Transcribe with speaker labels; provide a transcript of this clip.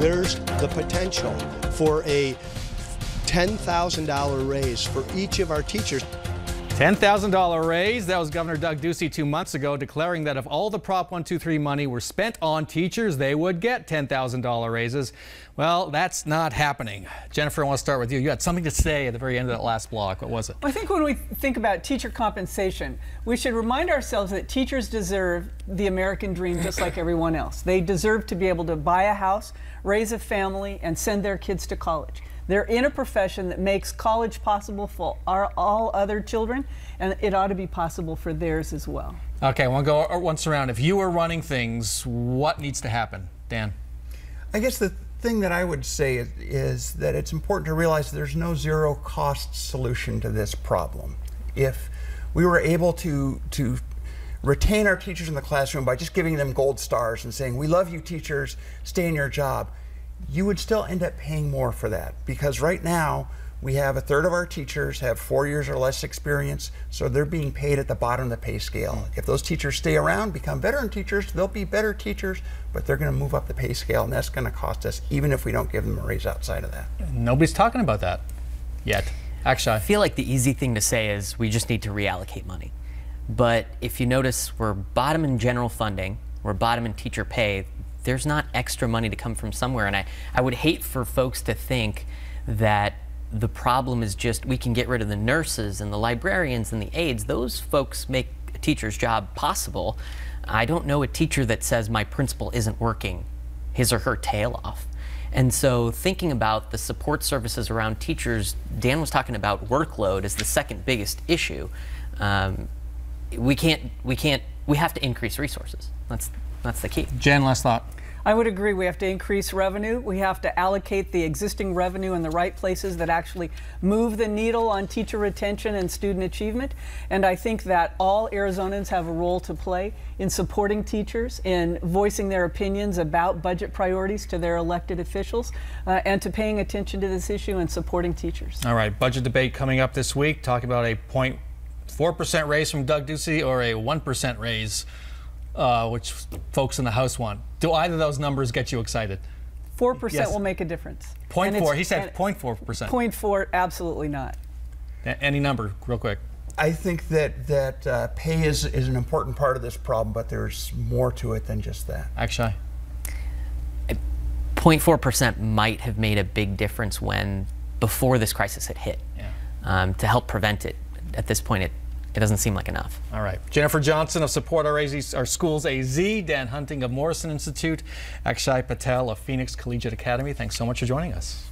Speaker 1: there's the potential for a $10,000 raise for each of our teachers.
Speaker 2: $10,000 raise. That was Governor Doug Ducey 2 months ago, declaring that if all the Prop 123 money were spent on teachers, they would get $10,000 raises. Well, that's not happening. Jennifer, I want to start with you. You had something to say at the very end of that last block. What was it?
Speaker 3: Well, I think when we think about teacher compensation, we should remind ourselves that teachers deserve the American dream just like everyone else. They deserve to be able to buy a house, raise a family, and send their kids to college. They're in a profession that makes college possible for all other children, and it ought to be possible for theirs as well.
Speaker 2: Okay, I want to go once around. If you were running things, what needs to happen? Dan?
Speaker 4: I guess the thing that I would say is that it's important to realize there's no zero-cost solution to this problem. If we were able to retain our teachers in the classroom by just giving them gold stars and saying, "We love you, teachers, stay in your job," you would still end up paying more for that, because right now we have 1/3 of our teachers have 4 years or less experience, so they're being paid at the bottom of the pay scale. If those teachers stay around, become veteran teachers, they'll be better teachers, but they're going to move up the pay scale, and that's going to cost us, even if we don't give them a raise outside of that.
Speaker 2: Nobody's talking about that yet. Actually,
Speaker 5: I feel like the easy thing to say is we just need to reallocate money. But if you notice, we're bottom in general funding, we're bottom in teacher pay. There's not extra money to come from somewhere, and I would hate for folks to think that the problem is just we can get rid of the nurses and the librarians and the aides. Those folks make a teacher's job possible. I don't know a teacher that says my principal isn't working his or her tail off. And so thinking about the support services around teachers, Dan was talking about workload as the second biggest issue. We have to increase resources. That's the key.
Speaker 2: Jen, last thought.
Speaker 3: I would agree. We have to increase revenue. We have to allocate the existing revenue in the right places that actually move the needle on teacher retention and student achievement. And I think that all Arizonans have a role to play in supporting teachers, in voicing their opinions about budget priorities to their elected officials, and to paying attention to this issue and supporting teachers.
Speaker 2: All right, budget debate coming up this week. Talking about a 0.4% raise from Doug Ducey or a 1% raise, which folks in the House want. Do either of those numbers get you excited?
Speaker 3: 4%
Speaker 2: Yes.
Speaker 3: will make a difference.
Speaker 2: 0.4, he said 0.4%.
Speaker 3: 0.4, absolutely not.
Speaker 2: Any number, real quick.
Speaker 4: I think that pay is an important part of this problem, but there's more to it than just that.
Speaker 2: Actually,
Speaker 5: 0.4% might have made a big difference before this crisis had hit, to help prevent it. At this point, it doesn't seem like enough.
Speaker 2: All right. Jennifer Johnson of Support Our Schools AZ, Dan Hunting of Morrison Institute, Akshay Patel of Phoenix Collegiate Academy. Thanks so much for joining us.